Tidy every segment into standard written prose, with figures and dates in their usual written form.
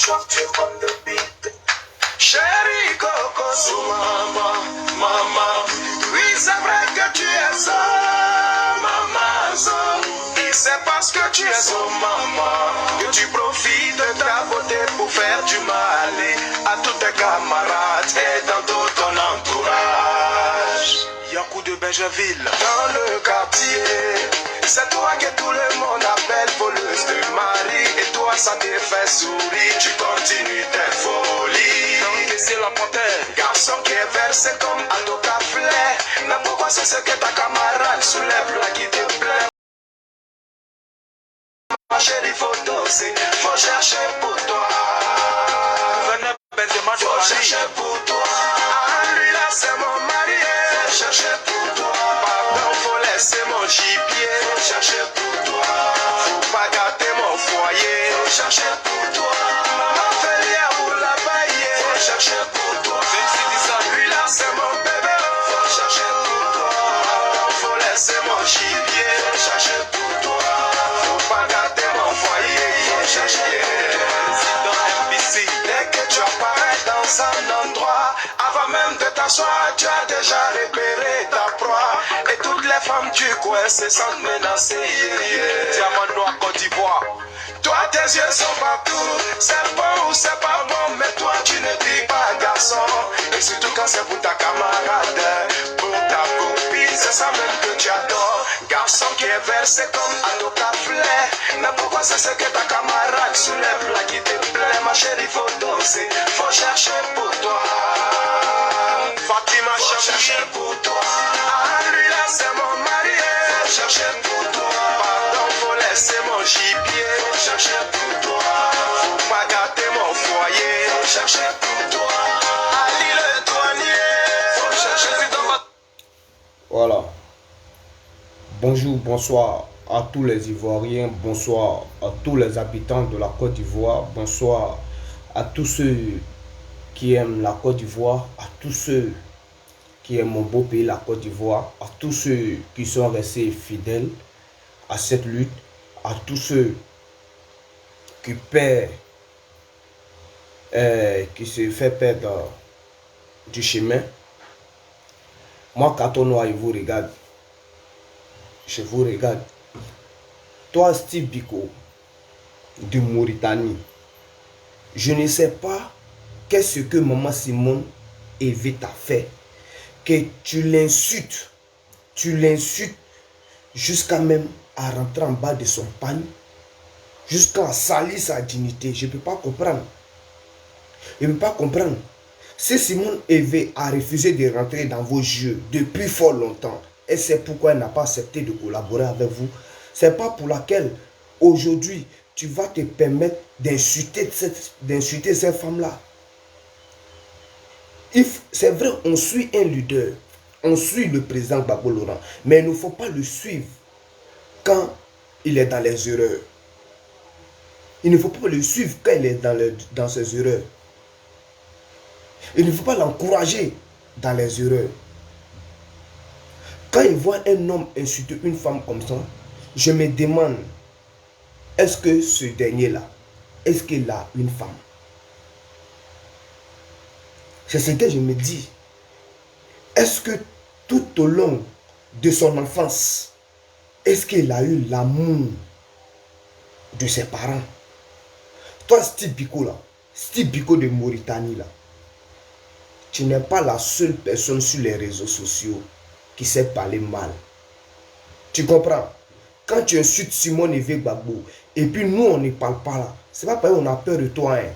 on the beat. Chérie Coco, sous maman. Oui, c'est vrai que tu es ça, maman. Et c'est parce que tu es son maman que tu profites de ta beauté pour faire du mal à tous tes camarades et dans tout ton entourage. Yakou de Benjaville, dans le quartier, c'est toi que tout le monde appelle voleuse de mari. Et toi ça te fait sourire, tu continues tes folies. C'est la panthère, garçon qui est versé comme à ton café. Mais pourquoi c'est ce que ta camarade soulève là qui te plaît? Ma chérie, faut danser, faut chercher pour toi. Faut chercher pour toi. Ah, lui là c'est mon mari. Faut chercher pour toi. Pardon, faut laisser mon gibier. Faut chercher pour toi. Faut pas gâter mon foyer. Faut chercher pour toi. Maman fait lien pour la bailler. Faut chercher pour toi. Lui là c'est mon bébé. Faut chercher pour toi. Pardon, faut laisser mon gibier. Faut chercher pour toi. Faut pas gâter mon foyer. Faut chercher pour toi. Dès que tu apparais dans un endroit, avant même de t'asseoir, tu as déjà repéré ta proie. Et toutes les femmes du coin se sentent menacées. Diamant noir Côte d'Ivoire. Toi tes yeux sont partout, c'est bon ou c'est pas bon, mais toi tu ne dis pas garçon. Et surtout quand c'est pour ta camarade, pour ta copine, c'est ça même que tu adores. Garçon qui est versé comme à ton café. Mais pourquoi c'est ce que ta camarade soulève là qui te plaît? Ma chérie, faut danser, faut chercher pour toi. Fatima, faut chercher pour toi. Ah, lui là c'est mon mari. Faut chercher pour toi. Pardon, faut laisser mon gibier. Faut chercher pour toi. Faut pas gâter mon foyer. Faut chercher pour toi. Ali le douanier. Faut chercher dans ma... Voilà. Bonjour, bonsoir à tous les Ivoiriens, bonsoir à tous les habitants de la Côte d'Ivoire, bonsoir à tous ceux qui aiment la Côte d'Ivoire, à tous ceux qui aiment mon beau pays, la Côte d'Ivoire, à tous ceux qui sont restés fidèles à cette lutte, à tous ceux qui perdent, qui se fait perdre du chemin. Moi, Carton Noir, je vous regarde. Je vous regarde. Toi, Steve Biko, de Mauritanie, je ne sais pas qu'est-ce que Maman Simone Eve t'a fait, que tu l'insultes jusqu'à même à rentrer en bas de son panier, jusqu'à salir sa dignité. Je ne peux pas comprendre. Je ne peux pas comprendre. Si Simone Eve a refusé de rentrer dans vos jeux depuis fort longtemps, et c'est pourquoi elle n'a pas accepté de collaborer avec vous, c'est pas pour laquelle aujourd'hui tu vas te permettre d'insulter cette femme-là. C'est vrai, on suit un leader, on suit le président Gbagbo Laurent, mais il ne faut pas le suivre quand il est dans les erreurs. Il ne faut pas le suivre quand il est dans ses erreurs. Il ne faut pas l'encourager dans les erreurs. Quand il voit un homme insulter une femme comme ça, je me demande, est-ce que ce dernier-là, est-ce qu'il a une femme? C'est ce que je me dis. Est-ce que tout au long de son enfance, est-ce qu'il a eu l'amour de ses parents? Toi, Steve Biko là, Steve Biko de Mauritanie là, tu n'es pas la seule personne sur les réseaux sociaux qui sait parler mal. Tu comprends? Quand tu insultes Simone Eve Gbagbo, et puis nous on ne parle pas là, c'est pas parce qu'on a peur de toi. Hein.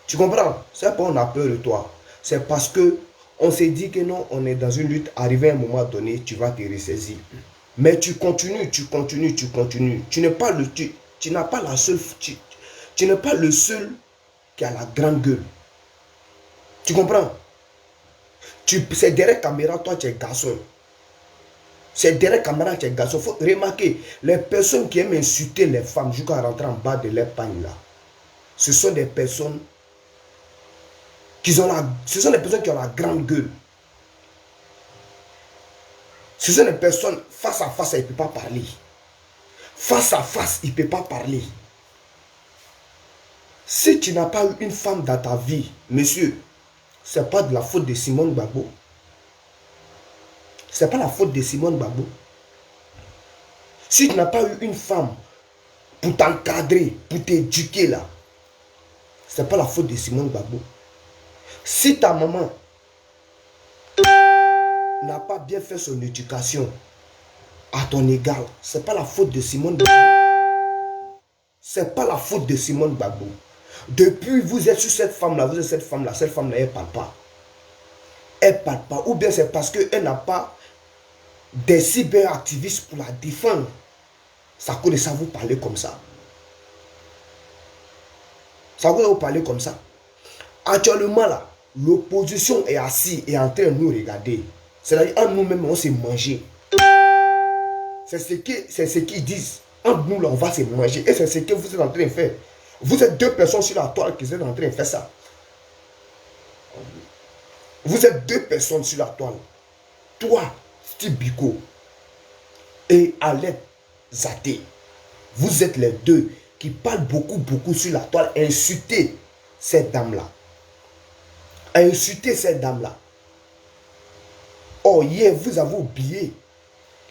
Tu comprends? C'est pas parce qu'on a peur de toi. C'est parce que on s'est dit que non, on est dans une lutte, arrivé à un moment donné, tu vas te ressaisir. Mais tu continues. Tu n'es pas le tu n'as pas la seule, tu n'es pas le seul qui a la grande gueule. Tu comprends? C'est derrière caméra, toi tu es garçon. C'est derrière caméra, tu es garçon. Il faut remarquer, les personnes qui aiment insulter les femmes jusqu'à rentrer en bas de leur pagne là, ce sont des personnes qui ont la grande gueule. Ce sont des personnes face à face, ils ne peuvent pas parler. Face à face, ils ne peuvent pas parler. Si tu n'as pas eu une femme dans ta vie, monsieur, ce n'est pas de la faute de Simone Gbagbo. Ce n'est pas la faute de Simone Gbagbo. Si tu n'as pas eu une femme pour t'encadrer, pour t'éduquer là, ce n'est pas la faute de Simone Gbagbo. Si ta maman n'a pas bien fait son éducation à ton égard, ce n'est pas la faute de Simone Gbagbo. Ce n'est pas la faute de Simone Gbagbo. Depuis vous êtes sur cette femme-là, vous êtes cette femme-là, elle ne parle pas. Elle ne parle pas. Ou bien c'est parce qu'elle n'a pas des cyberactivistes pour la défendre. Ça cause de ça, vous parlez comme ça. Ça cause de vous parler comme ça. Actuellement là, l'opposition est assise et en train de nous regarder. C'est-à-dire, en nous-mêmes, on s'est mangé. C'est ce qu'ils disent. En nous, là, on va se manger. Et c'est ce que vous êtes en train de faire. Vous êtes deux personnes sur la toile qui sont en train de faire ça. Vous êtes deux personnes sur la toile. Toi, Steve Biko et Alette Zaté. Vous êtes les deux qui parlent beaucoup sur la toile. Insultez cette dame-là. Insultez cette dame-là. Oh, hier, vous avez oublié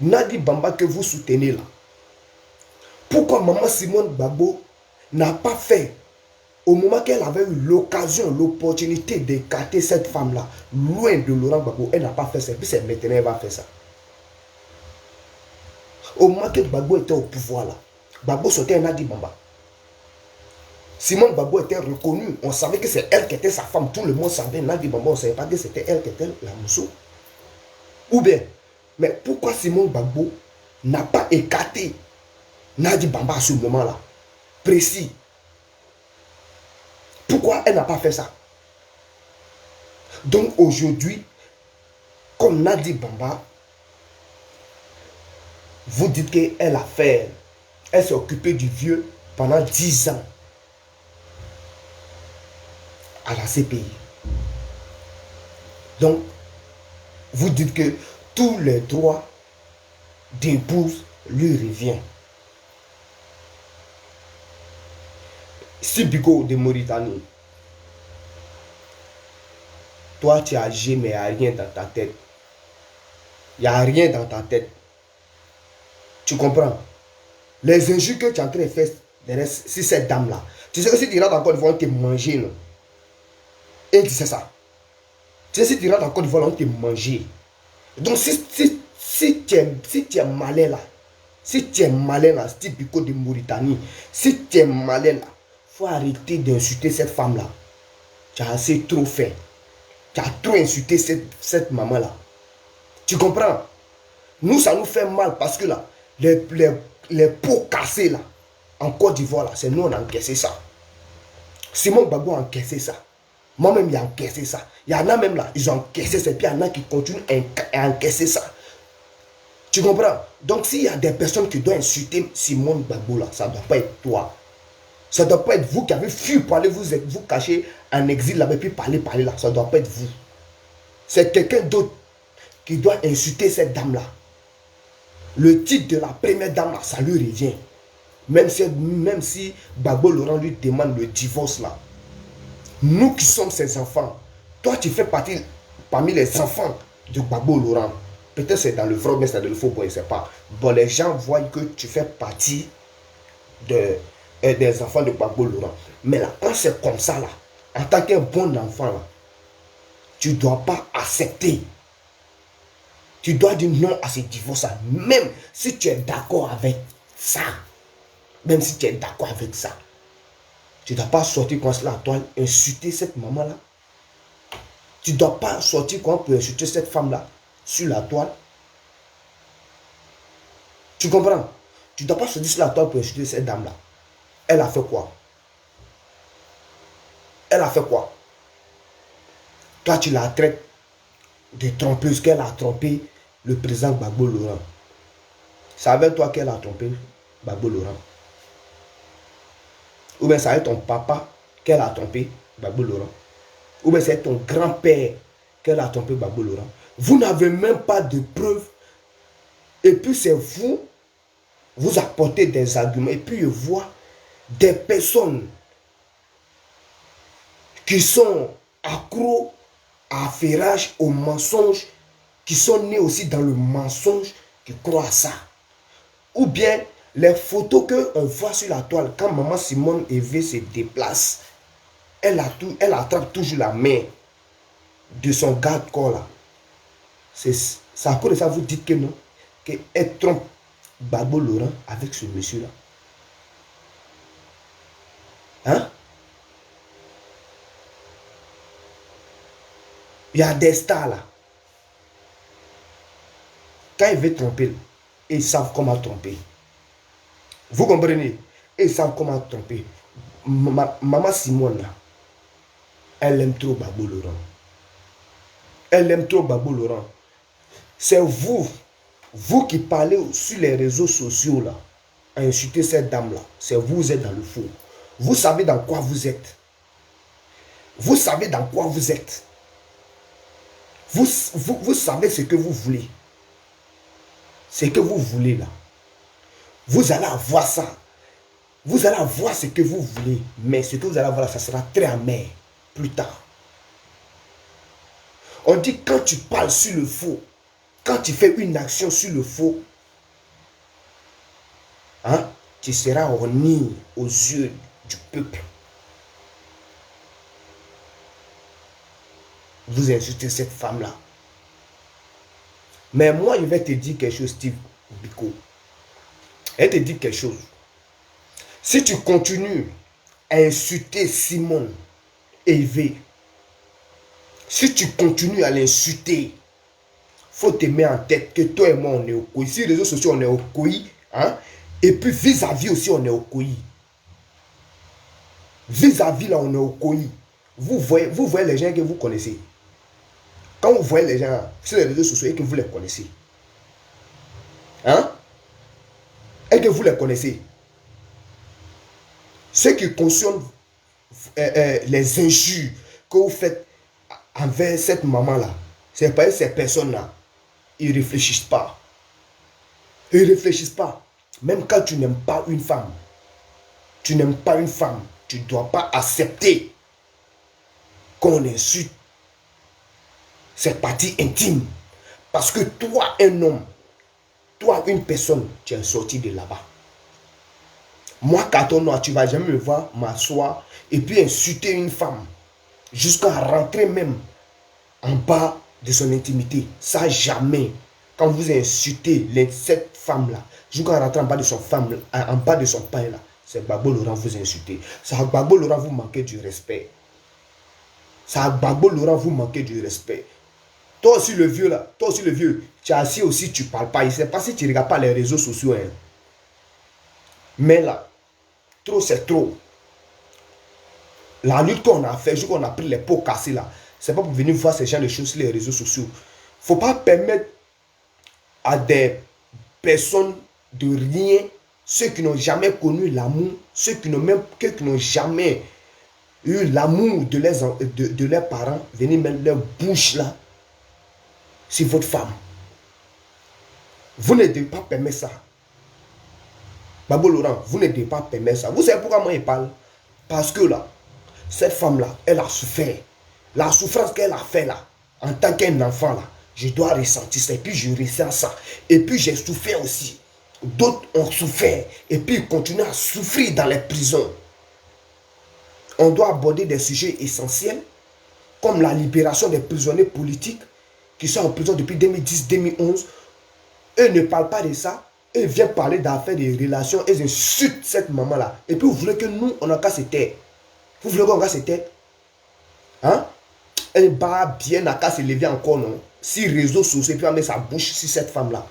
Nadi Bamba que vous soutenez là. Pourquoi maman Simone Gbagbo n'a pas fait, au moment qu'elle avait eu l'occasion, l'opportunité d'écarter cette femme-là, loin de Laurent Gbagbo, elle n'a pas fait ça. Puis c'est maintenant qu'elle va faire ça. Au moment que Gbagbo était au pouvoir là, Gbagbo sortait Nadi Bamba. Simone Gbagbo était reconnue. On savait que c'est elle qui était sa femme. Tout le monde savait. Nadi Bamba, on ne savait pas que c'était elle qui était la mousseau. Ou bien, mais pourquoi Simone Gbagbo n'a pas écarté Nadi Bamba à ce moment-là? Précis. Pourquoi elle n'a pas fait ça? Donc aujourd'hui, comme Nadi Bamba, vous dites qu'elle a fait, elle s'est occupée du vieux pendant 10 ans à la CPI. Donc, vous dites que tous les droits d'épouse lui reviennent. Si Biko de Mauritanie, toi tu as agi mais il n'y a rien dans ta tête. Il n'y a rien dans ta tête. Tu comprends? Les injures que tu es en train de faire si cette dame-là, tu sais que si tu rentres en Côte d'Ivoire, on te manger, non? Et tu sais ça. Tu sais, si tu rentres en Côte d'Ivoire, on te manger. Donc si tu es malin là, si tu es malin là, si Biko de Mauritanie, si tu es malin là, il faut arrêter d'insulter cette femme-là. Tu as assez trop fait. Tu as trop insulté cette maman-là. Tu comprends? Nous, ça nous fait mal parce que là, les pots cassés là, en Côte d'Ivoire, là, c'est nous, on a encaissé ça. Simon Gbagbo a encaissé ça. Moi-même, j'ai encaissé ça. Il y en a même là, ils ont encaissé ça. Et puis il y en a qui continuent à encaisser ça. Tu comprends? Donc, s'il y a des personnes qui doivent insulter Simon Gbagbo là, ça ne doit pas être toi. Ça ne doit pas être vous qui avez fui pour aller vous cacher en exil là-bas et puis parler là. Ça ne doit pas être vous. C'est quelqu'un d'autre qui doit insulter cette dame-là. Le titre de la première dame là, ça lui revient. Même si Gbagbo Laurent lui demande le divorce là. Nous qui sommes ses enfants, toi tu fais partie parmi les enfants de Gbagbo Laurent. Peut-être c'est dans le vrai, mais c'est dans le faux, bon, je ne sais pas. Bon, les gens voient que tu fais partie des enfants de Gbagbo Laurent. Mais là, quand c'est comme ça, là, en tant qu'un bon enfant, là, tu ne dois pas accepter. Tu dois dire non à ce divorce, même si tu es d'accord avec ça. Même si tu es d'accord avec ça. Tu ne dois pas sortir comme cela à toi, insulter cette maman-là. Tu ne dois pas sortir comme pour insulter cette femme-là sur la toile. Tu comprends? Tu ne dois pas sortir sur la toile pour insulter cette dame-là. Elle a fait quoi? Elle a fait quoi? Toi, tu la traites de trompeuse, qu'elle a trompé le président Gbagbo Laurent. C'est avec toi qu'elle a trompé Gbagbo Laurent. Ou bien c'est avec ton papa qu'elle a trompé Gbagbo Laurent. Ou bien c'est ton grand-père qu'elle a trompé Gbagbo Laurent. Vous n'avez même pas de preuves. Et puis c'est vous apportez des arguments. Et puis je vois des personnes qui sont accros à affairage, au mensonge, qui sont nés aussi dans le mensonge, qui croient à ça. Ou bien les photos qu'on voit sur la toile, quand maman Simone Eve se déplace, elle attrape toujours la main de son garde-corps là. C'est à cause de ça, vous dites que non, qu'elle trompe Gbagbo Laurent avec ce monsieur-là. Hein? Il y a des stars là. Quand ils veulent tromper, ils savent comment tromper. Vous comprenez? Ils savent comment tromper. Maman Simone là, elle aime trop Gbagbo Laurent. Elle aime trop Gbagbo Laurent. C'est vous qui parlez sur les réseaux sociaux là, à insulter cette dame là. C'est vous êtes dans le faux. Vous savez dans quoi vous êtes. Vous savez dans quoi vous êtes. Vous savez ce que vous voulez. Ce que vous voulez là. Vous allez avoir ça. Vous allez avoir ce que vous voulez. Mais ce que vous allez avoir là, ça sera très amer plus tard. On dit quand tu parles sur le faux, quand tu fais une action sur le faux, hein, tu seras honni aux yeux du peuple. Vous insultez cette femme-là. Mais moi, je vais te dire quelque chose, Steve Biko. Elle te dit quelque chose. Si tu continues à insulter Simone Eve, si tu continues à l'insulter, faut te mettre en tête que toi et moi, on est au COI. Sur les réseaux sociaux, on est au COI. Hein? Et puis, vis-à-vis aussi, on est au COI. Vis-à-vis, là, on est au COI. Vous voyez les gens que vous connaissez. Quand vous voyez les gens sur les réseaux sociaux et que vous les connaissez, hein? Et que vous les connaissez, ceux qui cautionnent les injures que vous faites envers cette maman-là, c'est pas ces personnes-là. Ils ne réfléchissent pas. Ils ne réfléchissent pas. Même quand tu n'aimes pas une femme, tu n'aimes pas une femme, tu ne dois pas accepter qu'on insulte cette partie intime. Parce que toi, un homme, toi, une personne, tu es sorti de là-bas. Moi, carton noir, tu ne vas jamais me voir m'asseoir et puis insulter une femme jusqu'à rentrer même en bas de son intimité. Ça, jamais. Quand vous insultez cette femme-là, jusqu'à rentrer en bas de son femme, en bas de son pain là, c'est Gbagbo Laurent vous insultez. C'est à Gbagbo Laurent vous manquez du respect. C'est à Gbagbo Laurent vous manquez du respect. Toi aussi le vieux là, toi aussi le vieux, tu es assis aussi, tu ne parles pas. Il ne sait pas si tu ne regardes pas les réseaux sociaux. Hein. Mais là, trop c'est trop. La lutte qu'on a fait, qu'on a pris les pots cassés là, c'est pas pour venir voir ces gens de choses sur les réseaux sociaux. Il ne faut pas permettre à des personnes de rien, ceux qui n'ont jamais connu l'amour, ceux qui n'ont jamais eu l'amour de leurs parents, venir mettre leur bouche là sur votre femme. Vous ne devez pas permettre ça. Gbagbo Laurent, vous ne devez pas permettre ça. Vous savez pourquoi moi je parle? Parce que là, cette femme-là, elle a souffert. La souffrance qu'elle a fait là, en tant qu'un enfant là, je dois ressentir ça. Et puis je ressens ça. Et puis j'ai souffert aussi. D'autres ont souffert. Et puis ils continuent à souffrir dans les prisons. On doit aborder des sujets essentiels, comme la libération des prisonniers politiques qui sont en prison depuis 2010-2011. Eux ne parlent pas de ça. Ils viennent parler d'affaires, de relations. Ils insultent cette maman-là. Et puis vous voulez que nous, on n'a qu'à se taire. Vous voulez qu'on va se taire? Hein? Elle va bien, n'a qu'à se lever encore, non? Si réseaux sociaux, puis on met sa bouche sur cette femme-là.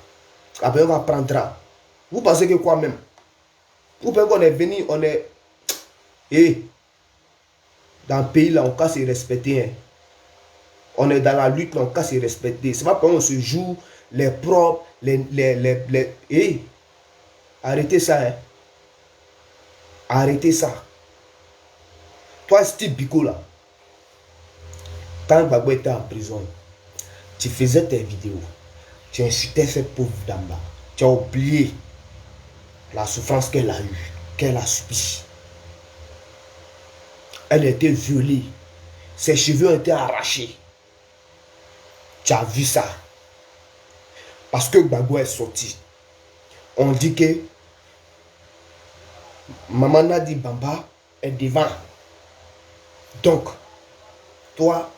Après, on va prendre. Vous pensez que quoi même? Vous pensez qu'on est venu, on est... Et dans le pays, là, on peut se respecter. Hein? On est dans la lutte, là, on peut se respecter. C'est pas parce qu'on se joue les propres, Et arrêtez ça, hein? Arrêtez ça. Toi, Steve Biko, là, quand Gbagbo était en prison, tu faisais tes vidéos, tu insultais cette pauvre dame-là, tu as oublié la souffrance qu'elle a eue, qu'elle a subie. Elle a été violée Ses cheveux ont été arrachés. Tu as vu ça. Parce que Gbagbo est sorti. On dit que Maman Nadi Bamba est devant. Donc, toi,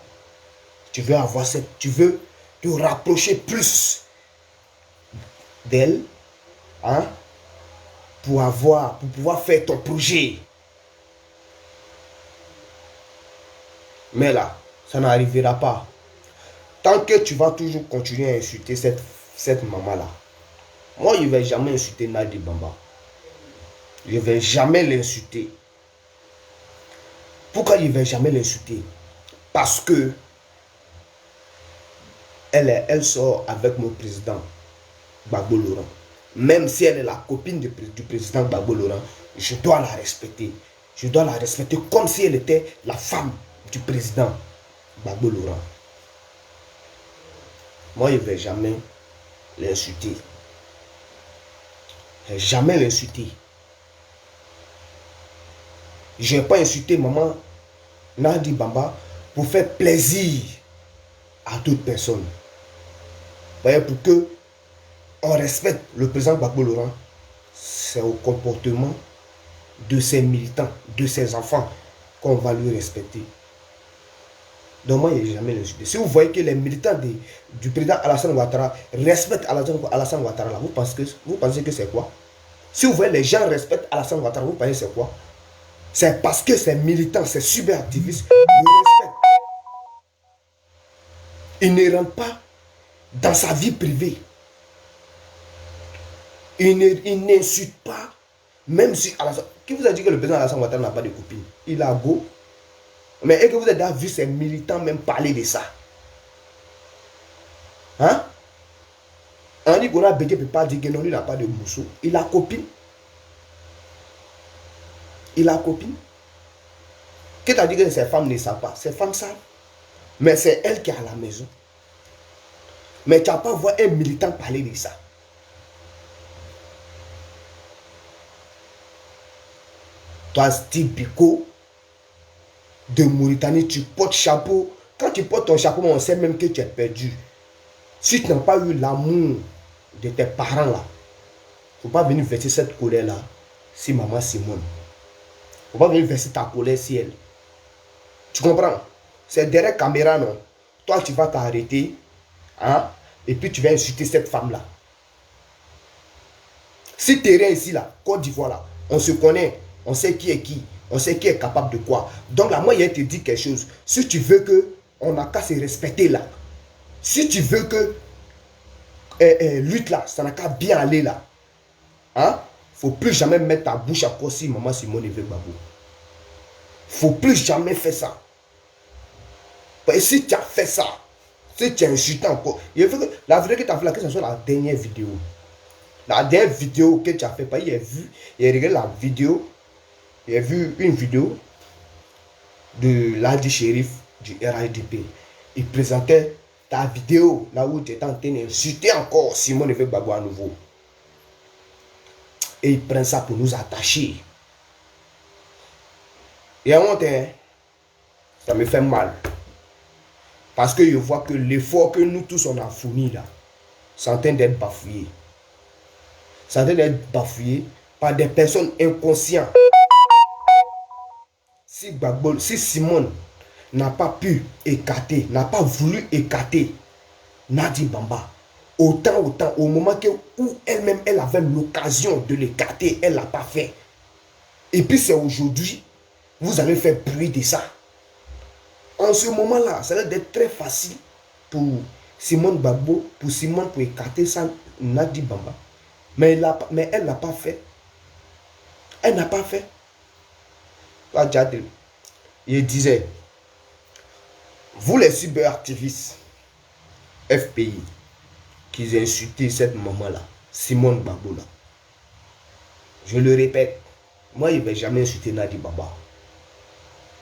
tu veux avoir tu veux te rapprocher plus d'elle, hein, pour pouvoir faire ton projet. Mais là, ça n'arrivera pas. Tant que tu vas toujours continuer à insulter cette maman-là, moi, je ne vais jamais insulter Nadi Bamba. Je ne vais jamais l'insulter. Pourquoi je ne vais jamais l'insulter? Parce que elle sort avec mon président Gbagbo Laurent. Même si elle est la copine du président Gbagbo Laurent, je dois la respecter. Je dois la respecter comme si elle était la femme du président Gbagbo Laurent. Moi, je ne vais jamais l'insulter. Je ne vais jamais l'insulter. Je ne vais pas insulter maman Nadi Bamba pour faire plaisir à toute personne. Voyez, pour que on respecte le président Gbagbo Laurent, c'est au comportement de ses militants, de ses enfants, qu'on va lui respecter. Donc moi, je n'ai jamais l'insulté. Si vous voyez que les militants du président Alassane Ouattara respectent Alassane Ouattara, là, vous pensez que c'est quoi? Si vous voyez les gens respectent Alassane Ouattara, vous pensez que c'est quoi? C'est parce que ces militants, ces cyberactivistes le respectent. Ils ne rentrent pas dans sa vie privée. Ils n'insultent pas. Même si Alassane... Qui vous a dit que le président Alassane Ouattara n'a pas de copine? Il a go. Mais est-ce que vous avez déjà vu ces militants même parler de ça? Hein? On dit qu'on a Bédié ne peut pas dire que non, lui n'a pas de mousseau. Il a copine. Il a copine. Qui t'a dit que ces femmes ne savent pas? Ces femmes savent. Mais c'est elle qui est à la maison. Mais tu n'as pas vu un militant parler de ça. Toi, Steve Biko de Mauritanie, tu portes chapeau. Quand tu portes ton chapeau, on sait même que tu es perdu. Si tu n'as pas eu l'amour de tes parents là, il ne faut pas venir verser cette colère là si maman Simone. Il ne faut pas venir verser ta colère si elle. Tu comprends? C'est derrière caméra, non? Toi, tu vas t'arrêter, hein? Et puis tu vas insulter cette femme là. Si tu es rien ici là, Côte d'Ivoire là, on se connaît, on sait qui est qui. On sait qui est capable de quoi. Donc là, moi, il te dit quelque chose. Si tu veux que on n'a qu'à se respecter là. Si tu veux que lutte là, ça n'a qu'à bien aller là. Hein? Faut plus jamais mettre ta bouche à quoi si maman Simone veut Gbagbo. Faut plus jamais faire ça. Et si tu as fait ça, si tu as insulté encore, il faut que la vidéo que tu as fait là, que ce soit la dernière vidéo. La dernière vidéo que tu as fait, il a vu, il a regardé la vidéo. J'ai vu une vidéo de l'Adi Shérif du RIDP. Il présentait ta vidéo là où tu étais en train d'insulter encore Simone Gbagbo à nouveau. Et il prend ça pour nous attacher. Et à un moment, ça me fait mal. Parce que je vois que l'effort que nous tous on a fourni là, c'est en train d'être bafouillé. C'est en train d'être bafouillé par des personnes inconscientes. Si Simone n'a pas pu écarter, n'a pas voulu écarter Nadi Bamba, autant, au moment où elle-même, elle avait l'occasion de l'écarter, elle ne l'a pas fait. Et puis c'est aujourd'hui, vous allez faire bruit de ça. En ce moment-là, ça va être très facile pour Simone Gbagbo, pour écarter ça, Nadi Bamba. Mais elle n'a pas fait. Elle n'a pas fait. Il disait, vous les cyberactivistes FPI qui insulté cette maman-là, Simone Gbagbo là, je le répète, moi je ne vais jamais insulter Nadi Bamba.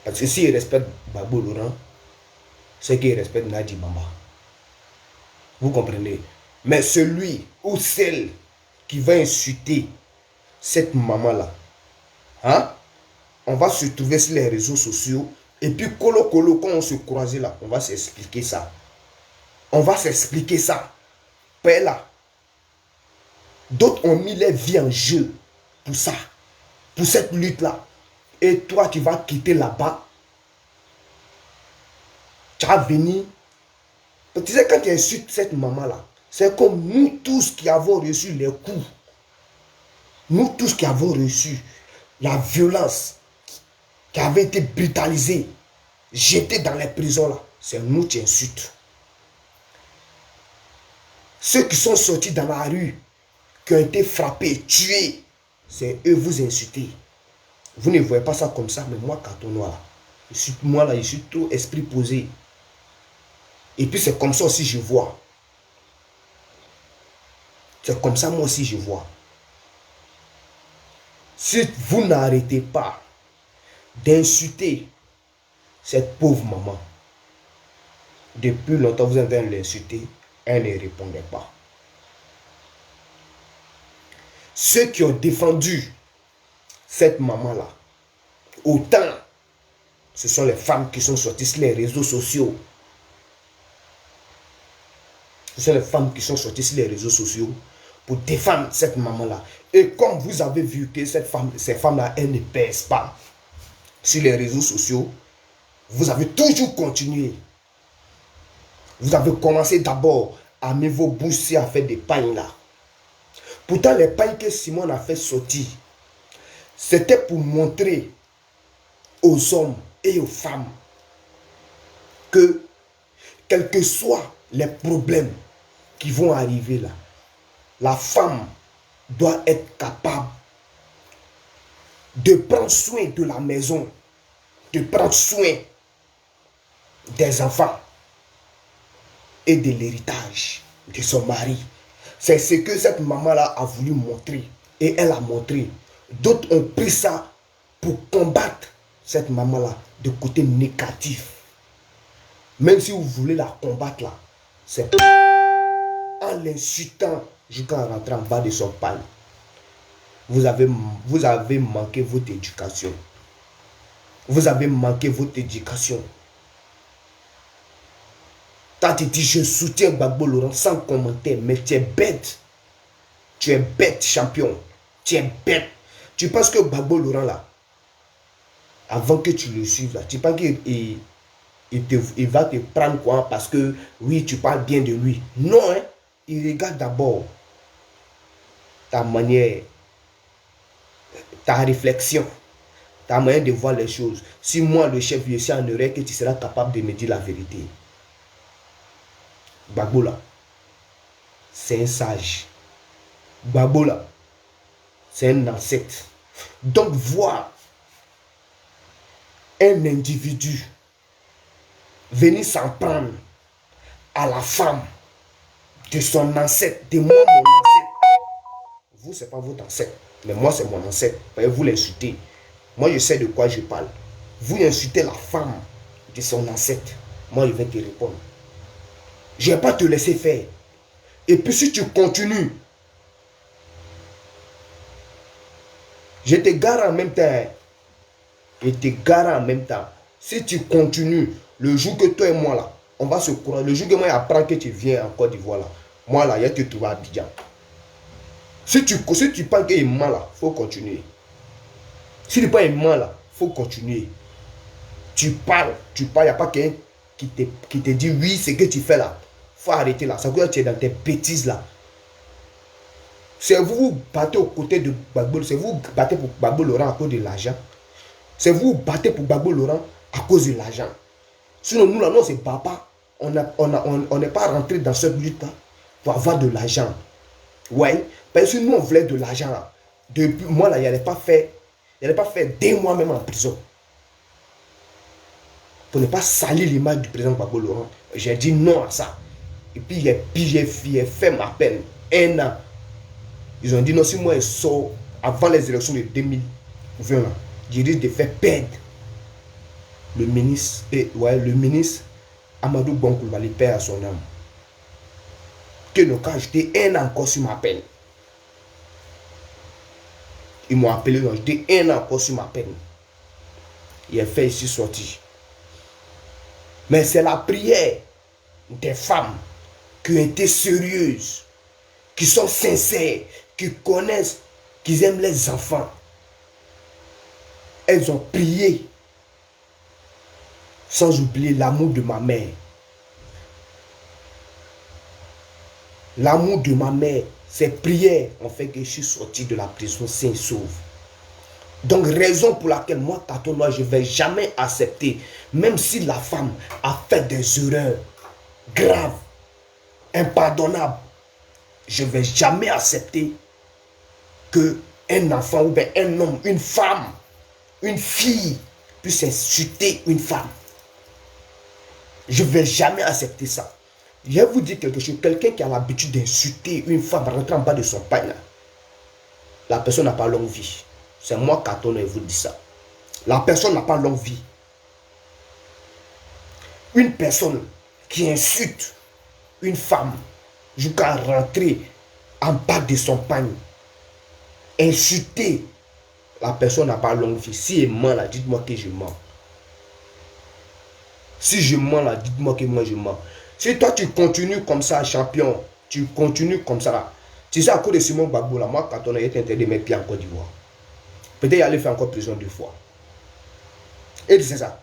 Parce que s'il respecte Gbagbo Laurent, c'est qu'il respecte Nadi Bamba. Vous comprenez? Mais celui ou celle qui va insulter cette maman-là, hein? On va se trouver sur les réseaux sociaux Et puis, colo, quand on se croisait là, on va s'expliquer ça. On va s'expliquer ça. Père là. D'autres ont mis leur vie en jeu pour ça. Pour cette lutte-là. Et toi, tu vas quitter là-bas. Tu vas venir. Tu sais, quand tu insultes cette maman-là, c'est comme nous tous qui avons reçu les coups. Nous tous qui avons reçu la violence, qui avait été brutalisée, jetée dans les prisons là. C'est nous qui insultent. Ceux qui sont sortis dans la rue, qui ont été frappés, tués, c'est eux vous insultez. Vous ne voyez pas ça comme ça, mais moi, carton noir, moi là, je suis trop esprit posé. Et puis c'est comme ça aussi je vois. C'est comme ça moi aussi je vois. Si vous n'arrêtez pas d'insulter cette pauvre maman, depuis longtemps vous êtes en train de l'insulter, elle ne répondait pas. Ceux qui ont défendu cette maman-là, autant, ce sont les femmes qui sont sorties sur les réseaux sociaux. Ce sont les femmes qui sont sorties sur les réseaux sociaux pour défendre cette maman-là. Et comme vous avez vu que ces femmes-là, elles ne pèsent pas sur les réseaux sociaux, vous avez toujours continué. Vous avez commencé d'abord à mettre vos bouches à faire des pagnes là. Pourtant, les pagnes que Simone a fait sortir, c'était pour montrer aux hommes et aux femmes que, quels que soient les problèmes qui vont arriver là, la femme doit être capable de prendre soin de la maison, de prendre soin des enfants et de l'héritage de son mari. C'est ce que cette maman-là a voulu montrer. Et elle a montré. D'autres ont pris ça pour combattre cette maman-là de côté négatif. Même si vous voulez la combattre là, c'est en l'insultant jusqu'à rentrer en bas de son pal. Vous avez manqué votre éducation. Vous avez manqué votre éducation. Quand tu dis je soutiens Gbagbo Laurent sans commentaire, mais tu es bête. Tu es bête, champion. Tu es bête. Tu penses que Gbagbo Laurent là, avant que tu le suives là, tu penses qu'il va te prendre quoi parce que oui, tu parles bien de lui. Non, hein. Il regarde d'abord ta manière, ta réflexion, ta manière de voir les choses. Si moi, le chef, je suis en erreur, que tu seras capable de me dire la vérité. Gbagbo là, c'est un sage. Gbagbo là, c'est un ancêtre. Donc voir un individu venir s'en prendre à la femme de son ancêtre, de moi, mon ancêtre. Vous, c'est pas votre ancêtre, mais moi, c'est mon ancêtre. Vous l'insultez. Moi, je sais de quoi je parle. Vous insultez la femme de son ancêtre. Moi, je vais te répondre. Je ne vais pas te laisser faire. Et puis si tu continues, je te gare en même temps. Je te gare en même temps. Si tu continues, le jour que toi et moi là, on va se croire. Le jour que moi j'apprends que tu viens en Côte d'Ivoire là, moi là, il y a te trouver à Abidjan. Si tu penses qu'il est mal là, il faut continuer. Si tu penses qu'il est mal là, il faut continuer. Tu parles, il n'y a pas quelqu'un qui te dit oui, ce que tu fais là. Il faut arrêter là. Ça veut dire que tu es dans tes bêtises là. C'est vous battez aux côtés de Gbagbo, c'est vous battez pour Gbagbo Laurent à cause de l'argent. C'est vous battez pour Gbagbo Laurent à cause de l'argent. Sinon, nous là, non, c'est papa. On n'est pas rentré dans cette lutte là pour avoir de l'argent. Ouais. Parce que nous, on voulait de l'argent là. Depuis moi là, il n'allait pas faire 2 mois même en prison. Pour ne pas salir l'image du président Gbagbo Laurent. J'ai dit non à ça. Et puis j'ai fait ma peine. 1 an. Ils ont dit non, si moi je sors avant les élections de 2020, je risque de faire perdre le ministre, le ministre Amadou Bon Coulibaly, perd à son âme. Que donc quand j'étais 1 an encore sur ma peine. Ils m'ont appelé, j'étais 1 an encore sur ma peine. Il a fait ici sortir. Mais c'est la prière des femmes qui ont été sérieuses, qui sont sincères, qui connaissent, qui aiment les enfants. Elles ont prié, sans oublier l'amour de ma mère. L'amour de ma mère, ces prières ont fait que je suis sorti de la prison sain et sauve. Donc, raison pour laquelle moi, Katonoa, je ne vais jamais accepter, même si la femme a fait des erreurs graves, impardonnables, je ne vais jamais accepter que un enfant ou bien un homme, une femme, une fille puisse insulter une femme. Je ne vais jamais accepter ça. Je vais vous dire quelque chose. Quelqu'un qui a l'habitude d'insulter une femme, rentrer en bas de son pain, la personne n'a pas longue vie. C'est moi, Katono, et vous dis ça. La personne n'a pas longue vie. Une personne qui insulte une femme jusqu'à rentrer en bas de son pain, insulter, la personne n'a pas longue vie. Si elle ment là, dites-moi que je mens. Si je mens là, dites-moi que moi je mens. Si toi tu continues comme ça, champion, tu continues comme ça là, tu sais à cause de Simon Gbagbo là, moi quand on a été interdit de mettre pied en Côte d'Ivoire, peut-être il allait faire encore prison 2 fois. Et c'est ça.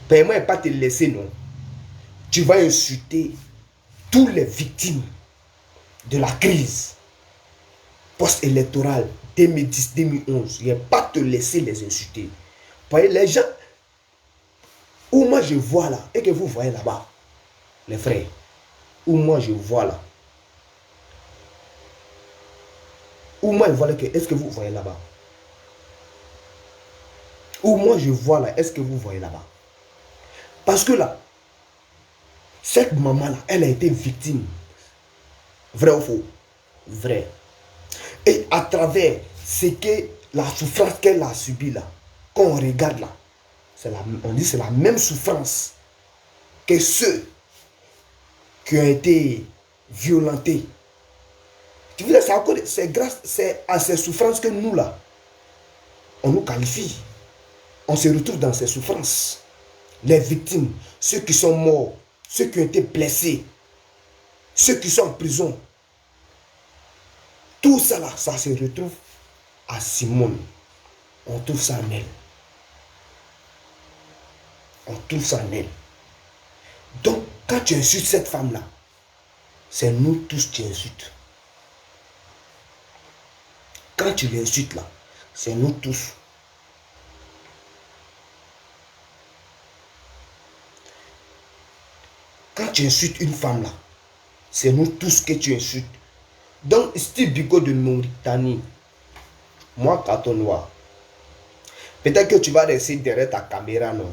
Paye-moi et pas te laisser, non. Tu vas insulter toutes les victimes de la crise post-électorale 2010-2011. Il ne va pas te laisser les insulter. Vous voyez, les gens, où moi je vois là, et que vous voyez là-bas, les frères, où moi je vois là, où moi je vois là, est-ce que vous voyez là-bas? Où moi je vois là, est-ce que vous voyez là-bas? Parce que là, cette maman là, elle a été victime. Vrai ou faux? Vrai. Et à travers ce que la souffrance qu'elle a subie là, quand on regarde là, on dit c'est la même souffrance que ceux qui ont été violentés. Tu veux dire, c'est à ces souffrances que nous là, on nous qualifie. On se retrouve dans ces souffrances. Les victimes, ceux qui sont morts, ceux qui ont été blessés, ceux qui sont en prison. Tout ça là, ça se retrouve à Simone. On trouve ça en elle. On trouve ça en elle. Donc, quand tu insultes cette femme-là, c'est nous tous qui insultes. Quand tu l'insultes là, c'est nous tous. Quand tu insultes une femme là, c'est nous tous que tu insultes. Donc, Steve Biko de Mauritanie, moi, Katonoa, peut-être que tu vas rester derrière ta caméra, non?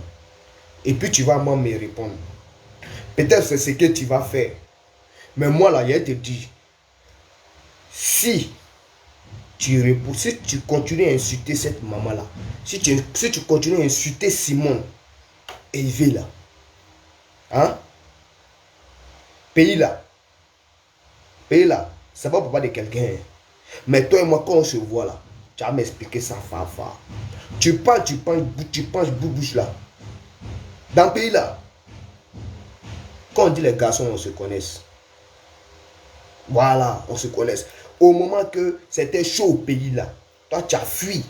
Et puis tu vas moi me répondre. Peut-être c'est ce que tu vas faire. Mais moi, là, je te dis, si tu continues à insulter cette maman-là, si tu continues à insulter Simone et Yves là, hein? Pays là, ça va pas de quelqu'un. Mais toi et moi, quand on se voit là, tu vas m'expliquer ça, Fafa. Tu penses bouche là. Dans le pays là, quand on dit les garçons, on se connaisse. Voilà, on se connaisse. Au moment que c'était chaud au pays là, toi tu as fui.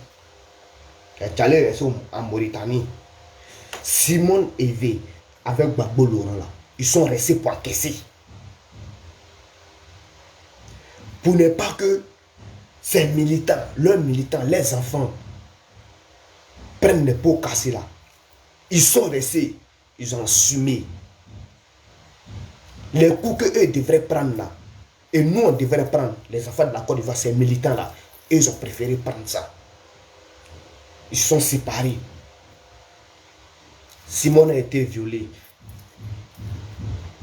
Tu allais rester en Mauritanie. Simone et V, avec Gbagbo Laurent là, ils sont restés pour encaisser. Pour ne pas que ces militants, leurs militants, les enfants, prennent les pots cassés là. Ils sont restés, ils ont assumé les coups qu'eux devraient prendre là. Et nous, on devrait prendre, les enfants de la Côte d'Ivoire, ces militants là, ils ont préféré prendre ça. Ils sont séparés. Simone a été violée.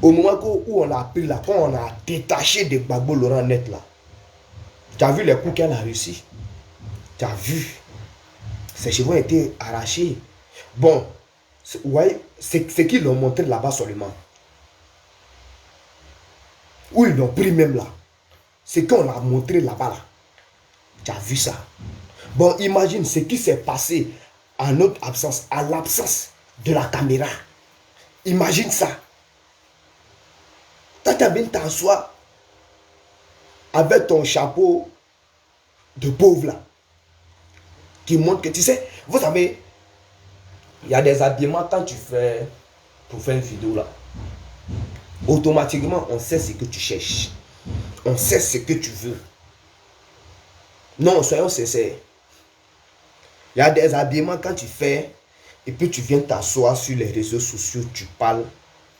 Au moment où on l'a pris là, quand on a détaché de Gbagbo Laurent net là, tu as vu les coups qu'elle a réussi? Tu as vu? Ses cheveux ont été arrachés. Bon, ouais, c'est ce qu'ils l'ont montré là-bas seulement. Où ils l'ont pris même là. C'est qu'on l'a montré là-bas là. Tu as vu ça? Bon, imagine ce qui s'est passé à notre absence, à l'absence de la caméra. Imagine ça. Toi, tu viens t'asseoir avec ton chapeau de pauvre là, qui montre que tu sais, vous savez, il y a des habillements quand tu fais pour faire une vidéo là. Automatiquement, on sait ce que tu cherches. On sait ce que tu veux. Non, soyons sincères. Il y a des habillements quand tu fais et puis tu viens t'asseoir sur les réseaux sociaux, tu parles.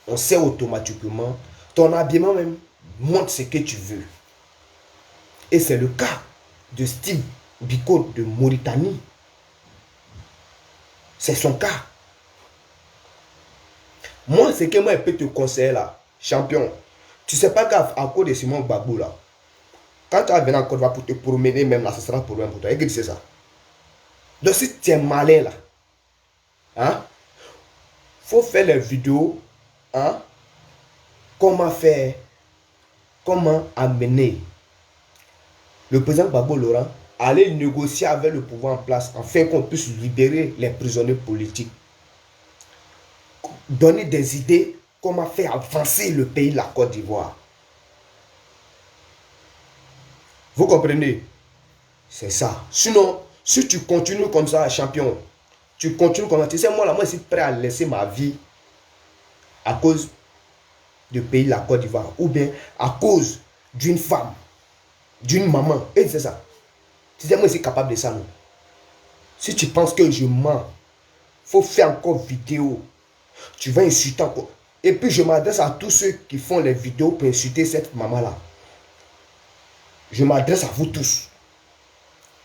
On sait automatiquement. Ton habillement même montre ce que tu veux. Et c'est le cas de Steve Biko de Mauritanie. C'est son cas. Moi, ce que moi, je peux te conseiller là, champion, tu sais pas grave, à cause de Simon Gbagbo là, quand tu vas venir en Côte d'Ivoire pour te promener même là, ce sera un problème pour toi. Et que tu sais ça. Donc si tu es malin là, hein, faut faire les vidéos, hein, comment faire, comment amener le président Gbagbo Laurent à aller négocier avec le pouvoir en place afin qu'on puisse libérer les prisonniers politiques. Donner des idées comment faire avancer le pays de la Côte d'Ivoire. Vous comprenez? C'est ça. Sinon, si tu continues comme ça, champion, tu continues comme ça, tu sais, moi, là, moi, je suis prêt à laisser ma vie à cause du pays de la Côte d'Ivoire ou bien à cause d'une femme, d'une maman. Et c'est ça. Tu sais, moi, je suis capable de ça, non? Si tu penses que je mens, il faut faire encore vidéo. Tu vas insulter encore. Et puis, je m'adresse à tous ceux qui font les vidéos pour insulter cette maman-là. Je m'adresse à vous tous.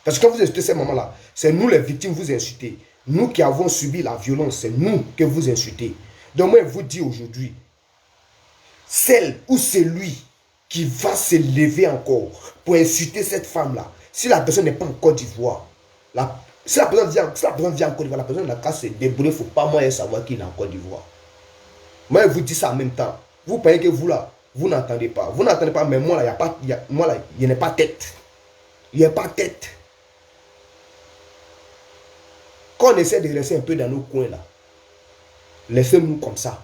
Parce que quand vous insultez cette maman-là, c'est nous les victimes, vous insultez. Nous qui avons subi la violence, c'est nous que vous insultez. Donc moi, je vous dis aujourd'hui, celle ou celui qui va se lever encore pour insulter cette femme-là, si la personne n'est pas en Côte d'Ivoire, si la personne vient en Côte d'Ivoire, la personne n'a qu'à se débrouiller, il ne faut pas moi savoir qu'il est en Côte d'Ivoire. Moi, je vous dis ça en même temps. Vous pensez que vous là, vous n'entendez pas. Vous n'entendez pas, mais moi là, il n'y a pas tête. Il n'y a pas tête. Quand on essaie de rester un peu dans nos coins là, laissez-nous comme ça.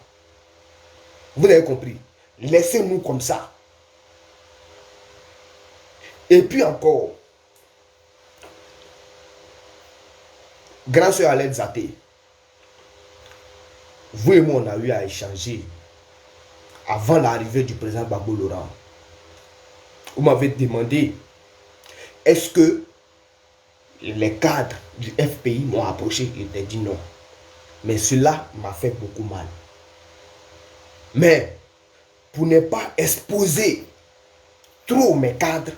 Vous avez compris? Laissez-nous comme ça. Et puis encore, grâce à l'aide Zaté, vous et moi, on a eu à échanger avant l'arrivée du président Gbagbo Laurent. Vous m'avez demandé, est-ce que les cadres du FPI m'ont approché? Ils ont dit non. Mais cela m'a fait beaucoup mal. Mais pour ne pas exposer trop mes cadres,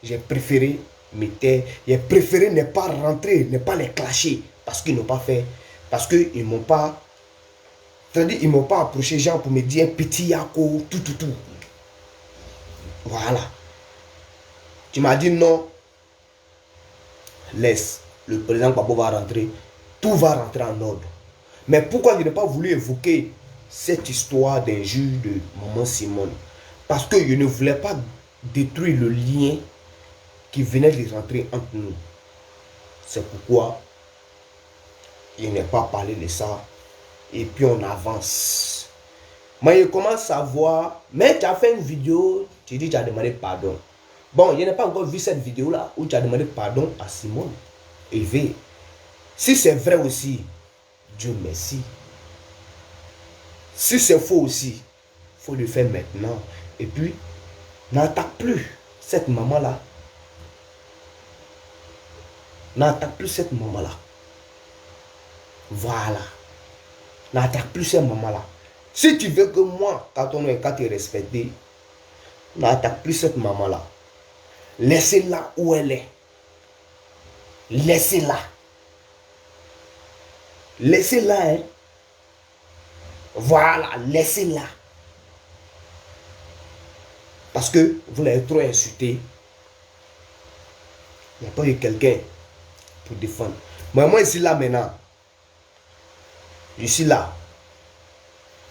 j'ai préféré me taire. J'ai préféré ne pas rentrer, ne pas les clasher. Parce qu'ils n'ont pas fait. Parce qu'ils ne m'ont pas. C'est-à-dire, ils ne m'ont pas approché, genre, pour me dire petit yako, tout. Voilà. Tu m'as dit non. Laisse. Le président Gbagbo va rentrer. Tout va rentrer en ordre. Mais pourquoi je n'ai pas voulu évoquer cette histoire d'injure de maman Simone? Parce que je ne voulais pas détruire le lien qui venait de rentrer entre nous. C'est pourquoi je n'ai pas parlé de ça. Et puis on avance. Moi, je commence à voir. Mais tu as fait une vidéo, tu dis que tu as demandé pardon. Bon, je n'ai pas encore vu cette vidéo-là où tu as demandé pardon à Simone. Élevé. Si c'est vrai aussi, Dieu merci. Si c'est faux aussi, il faut le faire maintenant. Et puis, n'attaque plus cette maman-là. N'attaque plus cette maman-là. Voilà. N'attaque plus cette maman-là. Si tu veux que moi, quand on est, quand tu es respecté, n'attaque plus cette maman-là. Laissez-la où elle est. Laissez-la. Laissez-la, hein. Voilà, laissez-la. Parce que vous l'avez trop insulté. Il n'y a pas eu quelqu'un pour défendre. Moi, je suis là maintenant. Je suis là.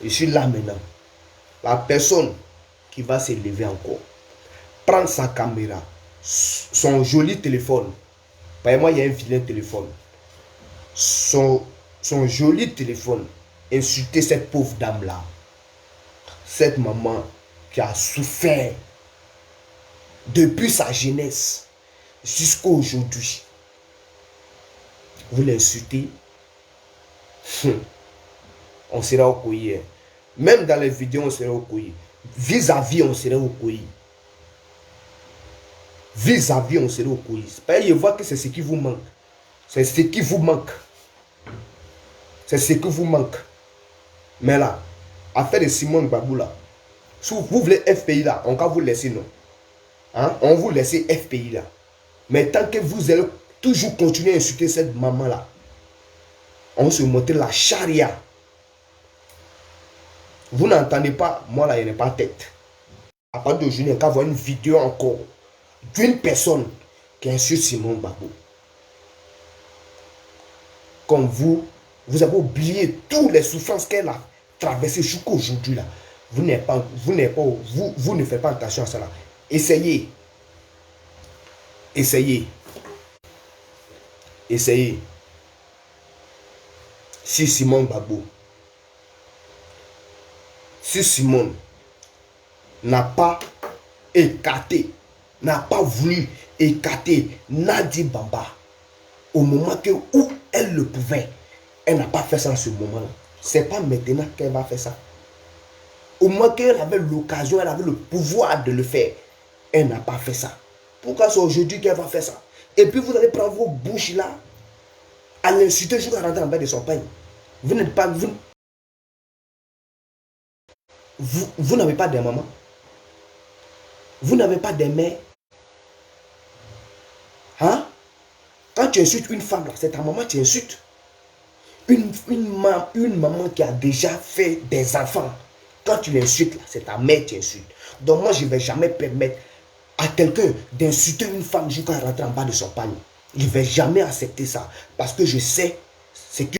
Je suis là maintenant. La personne qui va se lever encore, prendre sa caméra, son joli téléphone. Par moi, il y a un vilain téléphone. Son joli téléphone. insulter cette pauvre dame-là. Cette maman qui a souffert depuis sa jeunesse jusqu'à aujourd'hui. Vous l'insultez, on sera au couille. Même dans les vidéos, on sera au couille. Vis-à-vis, on sera au couille. Vis-à-vis, on sera au couille. Je vois que c'est ce qui vous manque. C'est ce qui vous manque. C'est ce qui vous manque. Mais là, affaire de Simone Gbagbo là, si vous voulez FPI là, on va vous laisser non. Hein? On vous laisse FPI là. Mais tant que vous allez toujours continuer à insulter cette maman là, on se montre la charia. Vous n'entendez pas, moi là, il n'y a pas de tête. À partir d'aujourd'hui, on va voir une vidéo encore d'une personne qui insulte Simone Gbagbo. Comme vous avez oublié toutes les souffrances qu'elle a traversées jusqu'à aujourd'hui là. Vous ne faites pas attention à ça là. Essayez. Essayez. Essayez. Si Simone Gbagbo, si Simone n'a pas écarté, n'a pas voulu écarter Nadi Bamba au moment où elle le pouvait, elle n'a pas fait ça en ce moment-là. Ce n'est pas maintenant qu'elle va faire ça. Au moment qu'elle avait l'occasion, elle avait le pouvoir de le faire, elle n'a pas fait ça. Pourquoi c'est aujourd'hui qu'elle va faire ça? Et puis vous allez prendre vos bouches là, à l'insulter jusqu'à rentrer en bas de son pain. Vous n'êtes pas... Vous n'avez pas de maman. Vous n'avez pas de mère. Hein? Quand tu insultes une femme, c'est ta maman que tu insultes. Une maman qui a déjà fait des enfants. Quand tu l'insultes, c'est ta mère que tu insultes. Donc moi, je ne vais jamais permettre à quelqu'un d'insulter une femme jusqu'à rentrer en bas de son panier. Je ne vais jamais accepter ça. Parce que je sais ce que